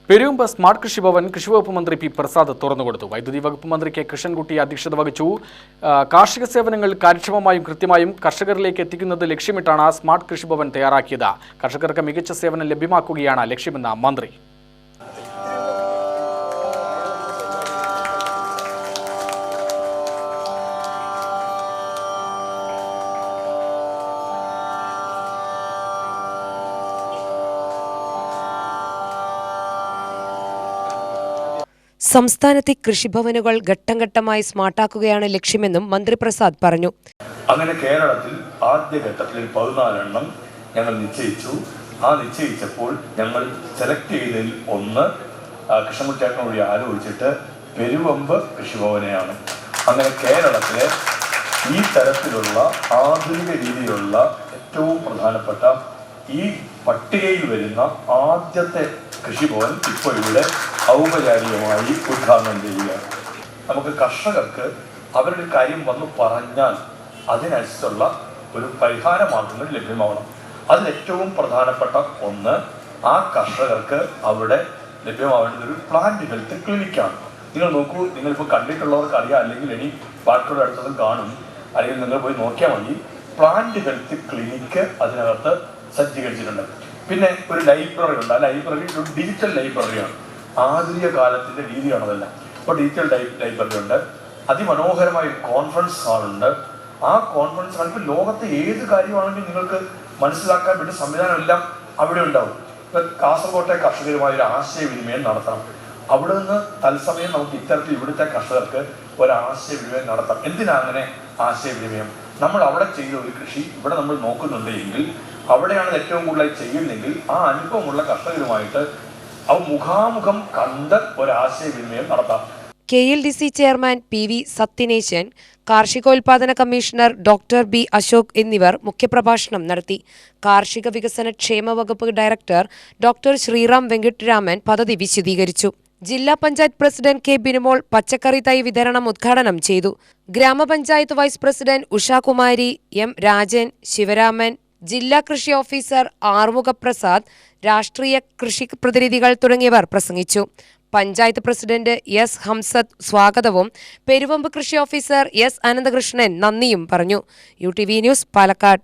Perumba smart കൃഷിഭവൻ കൃഷിവകുപ്പ് മന്ത്രി P Prasad തുറന്നുകൊടുത്തു. വൈദ്യുതി വകുപ്പ് മന്ത്രി കെ കൃഷ്ണൻകുട്ടി അധ്യക്ഷത വഹിച്ചു. കാർഷിക സേവനങ്ങൾ കാര്യക്ഷമമായും കൃത്യമായും കർഷകരിലേക്ക് എത്തിക്കുന്നത് ലക്ഷ്യമിട്ടാണ് സ്മാർട്ട് കൃഷിഭവൻ തയ്യാറാക്കിയത്. കർഷകർക്ക് മികച്ച സേവനം ലഭ്യമാക്കുകയാണ് ലക്ഷ്യമെന്ന് മന്ത്രി. സംസ്ഥാനത്തെ കൃഷിഭവനുകൾ ഘട്ടം ഘട്ടമായി സ്മാർട്ടാക്കുകയാണ് ലക്ഷ്യമെന്നും മന്ത്രി പ്രസാദ് പറഞ്ഞു. അങ്ങനെ കേരളത്തിൽ ആദ്യഘട്ടത്തിൽ 14 ഞങ്ങൾ നിശ്ചയിച്ചു. നിശ്ചയിച്ചപ്പോൾ ഞങ്ങൾ സെലക്ട് ചെയ്തതിൽ ഒന്ന് കൃഷ്ണൻകുട്ടിയേട്ടൻ വഴി ആലോചിച്ചിട്ട് പെരുവമ്പ് കൃഷിഭവനെയാണ്. അങ്ങനെ കേരളത്തിലെ ഈ തരത്തിലുള്ള ആധുനിക രീതിയിലുള്ള ഏറ്റവും പ്രധാനപ്പെട്ട ഈ പട്ടികയിൽ വരുന്ന ആദ്യത്തെ കൃഷിഭവൻ ഇപ്പോൾ ഇവിടെ ഔപചാരികമായി ഉദ്ഘാടനം ചെയ്യുകയാണ്. നമുക്ക് കർഷകർക്ക് അവരുടെ കാര്യം വന്ന് പറഞ്ഞാൽ അതിനനുസരിച്ചുള്ള ഒരു പരിഹാര മാർഗങ്ങൾ ലഭ്യമാവണം. അതിൽ ഏറ്റവും പ്രധാനപ്പെട്ട ഒന്ന് ആ കർഷകർക്ക് അവിടെ ലഭ്യമാവേണ്ടത് ഒരു പ്ലാന്റ് ഹെൽത്ത് ക്ലിനിക്കാണ്. നിങ്ങൾ നോക്കൂ, നിങ്ങളിപ്പോൾ കണ്ടിട്ടുള്ളവർക്ക് അറിയാം, അല്ലെങ്കിൽ ഇനി ബാക്കിയുള്ള അടുത്തതും കാണും, അല്ലെങ്കിൽ നിങ്ങൾ പോയി നോക്കിയാൽ മതി. പ്ലാന്റ് ഹെൽത്ത് ക്ലിനിക്ക് അതിനകത്ത് സജ്ജീകരിച്ചിട്ടുണ്ട്. പിന്നെ ഒരു ലൈബ്രറി ഉണ്ട്. ആ ലൈബ്രറി ഒരു ഡിജിറ്റൽ ലൈബ്രറിയാണ്. ആധുനിക കാലത്തിന്റെ രീതിയാണ് അതെല്ലാം. ഇപ്പോൾ ഡിജിറ്റൽ ലൈബ്രറി ഉണ്ട്. അതിമനോഹരമായ കോൺഫറൻസ് ഹാളുണ്ട്. ആ കോൺഫറൻസ് ഹാൾ ഇപ്പോൾ ലോകത്തെ ഏത് കാര്യമാണെങ്കിലും നിങ്ങൾക്ക് മനസ്സിലാക്കാൻ വേണ്ടി സംവിധാനം എല്ലാം അവിടെ ഉണ്ടാവും. ഇപ്പം കാസർഗോട്ടെ കർഷകരുമായി ഒരു ആശയവിനിമയം നടത്തണം. അവിടെ നിന്ന് തത്സമയം നമുക്ക് ഇത്തരത്തിൽ ഇവിടുത്തെ കർഷകർക്ക് ഒരാശയവിനിമയം നടത്താം. എന്തിനാ അങ്ങനെ ആശയവിനിമയം? നമ്മൾ അവിടെ ചെയ്ത ഒരു കൃഷി ഇവിടെ നമ്മൾ നോക്കുന്നുണ്ട് എങ്കിൽ, അവിടെയാണ് ഏറ്റവും കൂടുതലായി ചെയ്യുന്നെങ്കിൽ ആ അനുഭവമുള്ള കർഷകരുമായിട്ട് അവ മുഖാമുഖം കണ്ട് ഒരാശയവിനിമയം നടത്താം. KLDC ചെയർമാൻ PV സത്യനേശൻ, കാർഷികോൽപാദന കമ്മീഷണർ ഡോക്ടർ B അശോക് എന്നിവർ മുഖ്യപ്രഭാഷണം നടത്തി. കാർഷിക വികസന ക്ഷേമ വകുപ്പ് ഡയറക്ടർ ഡോക്ടർ ശ്രീറാം വെങ്കിട്ടരാമൻ പദ്ധതി വിശദീകരിച്ചു. ജില്ലാ പഞ്ചായത്ത് പ്രസിഡന്റ് K ബിനുമോൾ പച്ചക്കറി തൈ വിതരണം ഉദ്ഘാടനം ചെയ്തു. ഗ്രാമപഞ്ചായത്ത് vice president Ushakumari, M Rajan, Sivaraman, ജില്ലാ കൃഷി ഓഫീസർ ആറുമുഖപ്രസാദ്, രാഷ്ട്രീയ കൃഷി പ്രതിനിധികൾ തുടങ്ങിയവർ പ്രസംഗിച്ചു. പഞ്ചായത്ത് പ്രസിഡന്റ് S ഹംസത്ത് സ്വാഗതവും പെരുവമ്പ് കൃഷി ഓഫീസർ S അനന്തകൃഷ്ണൻ നന്ദിയും പറഞ്ഞു. UTV news, Palakkad.